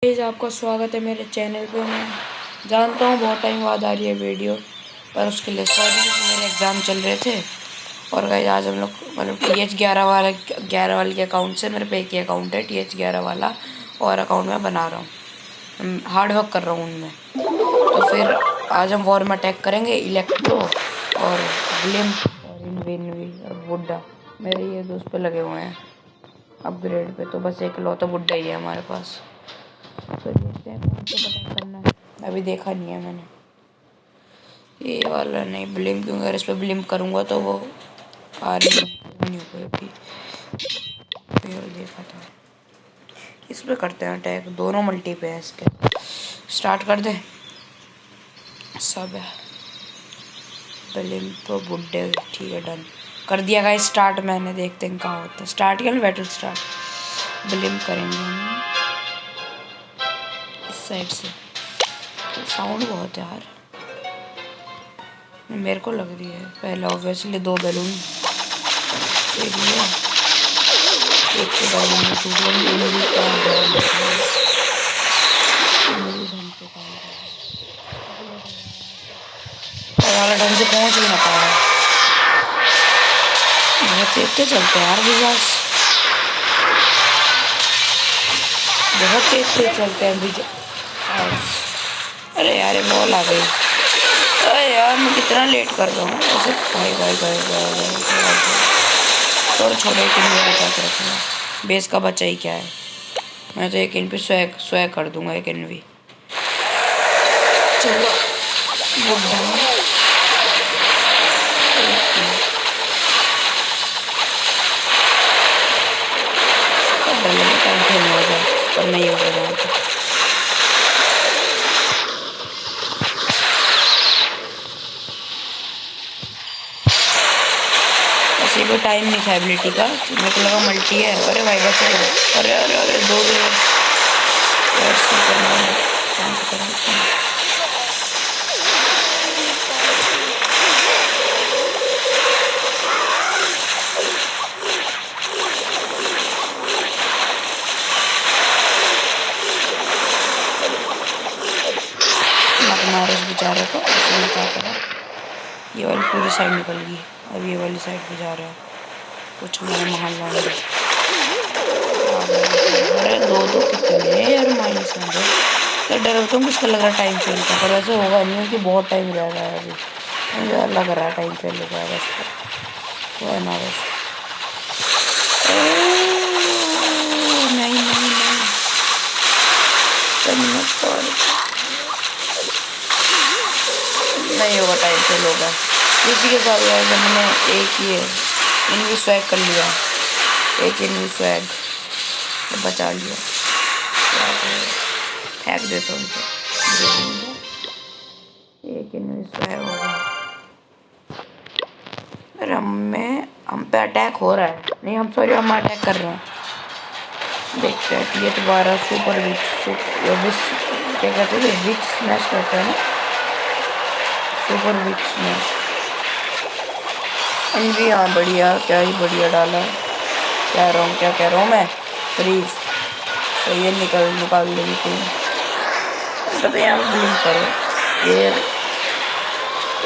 Guys, आपका स्वागत है मेरे चैनल पे। मैं जानता हूँ बहुत टाइम बाद आ रही है वीडियो, पर उसके लिए सॉरी। मेरे एग्ज़ाम चल रहे थे और गाइस आज हम लोग मतलब TH11 वाले के अकाउंट से, मेरे पे एक ही अकाउंट है TH11 वाला, और अकाउंट में बना रहा हूँ, हार्ड वर्क कर रहा हूँ उनमें। तो फिर आज हम वॉर में अटैक करेंगे। इलेक्ट्रो और ब्लिम्प और इनविनवी और बुड्ढा मेरे ये दोस्त पे लगे हुए हैं अपग्रेड पे। तो बस एक लौता बुड्ढा ही है हमारे पास। तो देखते हैं कौन सा बटन करना है, अभी देखा नहीं है मैंने। ये वाला नहीं, ब्लिम क्योंकि अगर इस पर ब्लिम करूँगा तो वो आ रही नहीं हो पाएगी। फिर देखा था, इस पर करते हैं अटैक। दोनों मल्टी पे है इसके। स्टार्ट कर दे सब है। ब्लिम तो बुड्ढे, ठीक है, डन कर दिया गाइस स्टार्ट मैंने। देखते हैं कहाँ होता है स्टार्ट किया ना, बैटल स्टार्ट। ब्लिम करेंगे हम इस साइड से। साउंड बहुत है यार, मेरे को लग रही है। पहले ऑब्वियसली 2 बैलून एक तो बैलून में टूट गया। मेरी का बहुत वाला ढंग से पहुंच भी ना पाया। बहुत तेज से चलते हैं यार विजास, बहुत तेज से चलते हैं विजास। अरे यार बॉल आ गई। अरे यार मैं कितना लेट कर रहा हूँ ऐसे। भाई भाई भाई भाई भाई छोड़ छोड़े कि नहीं बचा के रखना। बेस का बचा ही क्या है। मैं तो एक इन पे स्वैग स्वैग कर दूंगा, एक इन भी। चलो टाइम खेलने हो जाए, पर नहीं होगा जहाँ तक। ऐसे कोई टाइम नहीं था एबिलिटी का, मेरे को लगा मल्टी है। अरे भाई बस, अरे अरे अरे दो मारे उस बेचारे को। क्या करा, ये वाली पूरी साइड निकल गई। अब ये वाली साइड पे जा रहा है कुछ मेरे महान लौंडे। अरे दो कितने यार माइनस में दो। तो डर होता हूँ किसका लग रहा टाइम फेल का, पर वैसे होगा नहीं कि बहुत टाइम रह रहा है अभी। मुझे लग रहा है टाइम फेल हो जाएगा इसका, वो है ना बस। नहीं नहीं नहीं, नहीं होगा, टाइम फेल होगा। इसी के साथ यार जब मैंने एक ये इनवी स्वैग कर लिया, एक इनवी स्वैग तो बचा लिया। फेंक देता हूँ एक इनवी स्वैग हो गया। अरे हम पे अटैक हो रहा है। नहीं हम सॉरी, हम अटैक कर रहे हैं। देखते हैं TH12 सुपर विच क्या कहते हैं, विच स्मैश कहते हैं ना, सुपर विच स्मैश। इनवी हाँ बढ़िया, क्या ही बढ़िया डाला। क्या कह रहा हूँ मैं, फ्रीज सही है। निकाल लेगी कोई। तो यहाँ पर ब्लिंक करो,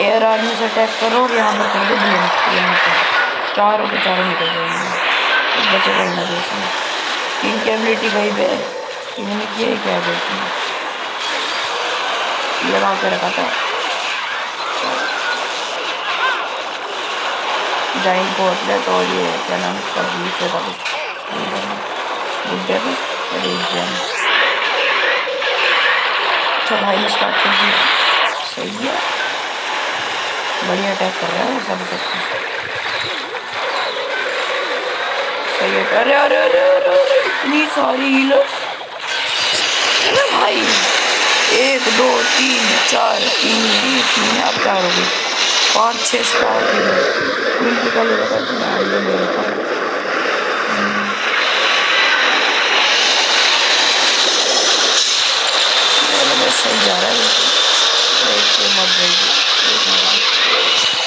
एयर आर्मी से अटैक करो और यहाँ पर कर दो ब्लिंक। यहाँ पर चारों के चारों निकल जाएंगे, बचे करना देश में। टीम की एबिलिटी कहीं पे इन्होंने किया है क्या देश में, लगा के रखा था। जाइन को अपने तो ये क्या नाम उसका, दूसरे का बुड्ढे को अच्छा भाई ने स्टार्ट कर दिया। सही है, बढ़िया अटैक कर रहा है सब तक। सही है। अरे अरे अरे अरे इतनी सारी हीलर्स। अरे भाई 1 2 3 4 3 अब 4 हो गई, 5 6 स्टार की का ले रखा है। ये ले रखा है। सही जा रहा है। मर जाएगी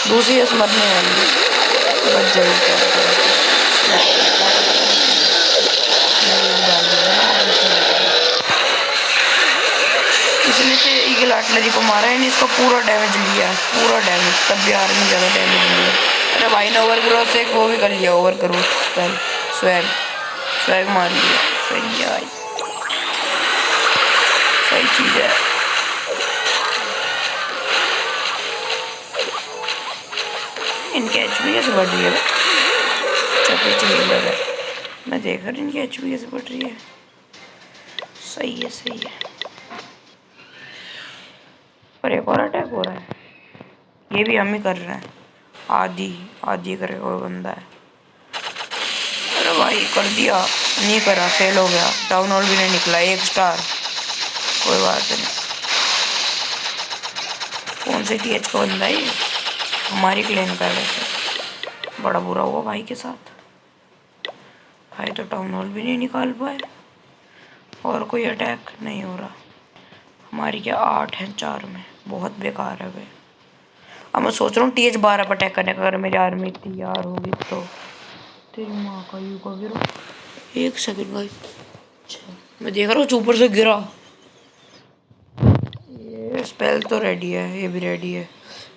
दूसरी मरने वाली है, बच जाएगी। इसने से ईगल आर्टिलरी को मारा है, इसका पूरा डैमेज लिया है, पूरा डैमेज, तब भी आर्मी ज़्यादा डैमेज लिया। अरे भाई ने ओवर ग्रोथ से वो भी कर लिया, over growth spell swag swag मार लिया। सही है भाई, सही चीज़ है। इनके एचपी कैसे बढ़ रही है? चलो मैं देख रहा इनकी एचपी कैसे बढ़ रही है। सही है सही है। पर एक और अटैक हो रहा है, ये भी हम ही कर रहे हैं। आधी आधी करे कोई बंदा है। अरे भाई कर दिया, नहीं करा, फेल हो गया। टाउन हॉल भी नहीं निकला, 1 स्टार। कोई बात नहीं। कौन से टीएच का बंदा है ये? हमारी क्लेम का है वैसे। बड़ा बुरा हुआ भाई के साथ। भाई तो टाउन हॉल भी नहीं निकाल पाए और कोई अटैक नहीं हो रहा। हमारी क्या 8 हैं 4 में, बहुत बेकार है भाई। अब मैं सोच रहा हूँ TH 12 पर अटैक करने का, अगर मेरी आर्मी तैयार होगी तो। तेरी माँ का यू का गिरा। 1 सेकंड भाई, अच्छा मैं देख रहा हूँ ऊपर से गिरा। ये स्पेल तो रेडी है, ये भी रेडी है।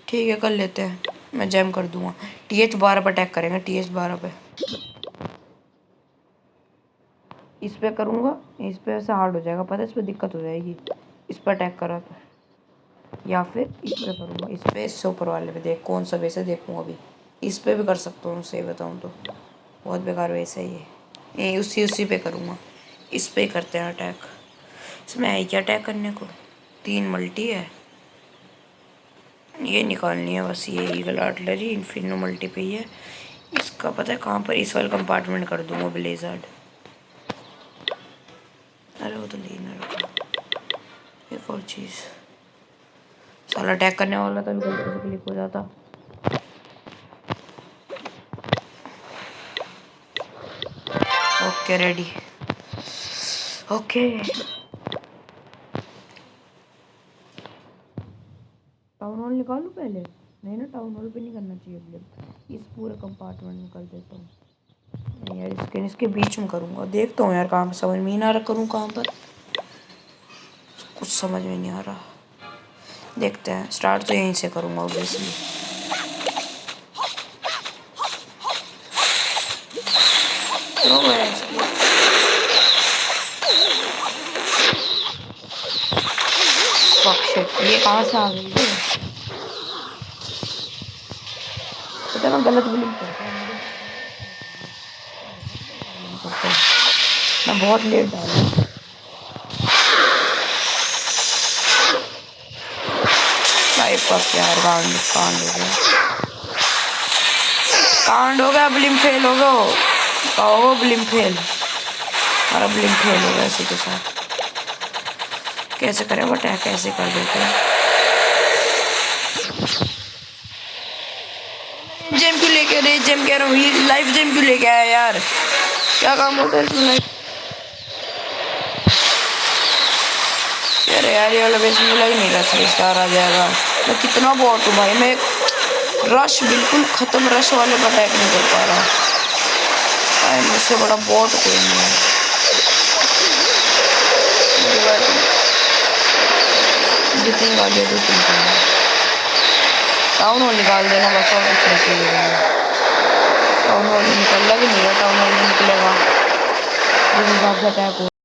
ठीक है कर लेते हैं, मैं जैम कर दूंगा। TH 12 पर अटैक करेंगे, TH 12 पे। इस पे करूँगा, इस पे ऐसा हार्ड हो जाएगा, पता है इस पे दिक्कत हो जाएगी। इस पर अटैक करा तो, या फिर इस पे करूँगा, इस पे, इससे ऊपर वाले पे। देख कौन सा वैसे देखूँगा अभी। इस पे भी कर सकता हूँ, सही बताऊँ तो बहुत बेकार वैसे ही है। ये उसी पे करूँगा, इस पे ही करते हैं अटैक। इसमें है क्या अटैक करने को? 3 मल्टी है, ये निकालनी है बस। ये ईगल आर्टिलरी इन्फिनो मल्टी पे ही है। इसका पता है कहाँ पर? इस वाले कंपार्टमेंट कर दूँगा ब्लेजर्ड। अरे वो तो लेना रखा। एक और चीज़, साला अटैक करने वाला था, गलती से क्लिक हो जाता। Okay ready, okay. Town hall निकालूं पहले? नहीं ना, टाउन हॉल पे नहीं करना चाहिए ब्लेम। इस पूरे कंपार्टमेंट में कर देता हूँ। नहीं यार, इसके बीच में करूँगा। देखता हूँ यार कहाँ पर, समझ में नहीं आ रहा करूँ कहाँ पर, कुछ समझ में नहीं आ रहा। देखते हैं, स्टार्ट तो यहीं से करूँगा ऑब्वियसली। ये कहाँ से आ गई है? पता है मैं गलत बिलिंग करता हूँ, मैं बहुत लेट डाला। भाई फक यार, कांड हो गया, ब्लिम फेल हो गया। कहो ब्लिम फेल, हमारा ब्लिम फेल हो गया इसी के साथ। कैसे करें वो अटैक, कैसे कर देते हैं। जेम क्यों लेके, अरे जेम कह रहा हूँ, ये लाइफ जेम क्यों लेके आया यार? क्या काम होता है इसमें लाइफ? अरे यार ये वाला बेस में लग नहीं रहा, 3 स्टार आ जाएगा। मैं कितना बॉट हूँ भाई, मैं रश बिल्कुल ख़त्म, रश वाले पर अटैक नहीं कर पा रहा भाई। मुझसे बड़ा बॉट कोई नहीं है। जितनी गाड़ियाँ दो तुम टाउन हॉल निकाल देना बस, और कुछ नहीं चाहिए। टाउन हॉल निकल लग नहीं रहा, टाउन हॉल में निकलेगा जिस हिसाब से अटैक हो।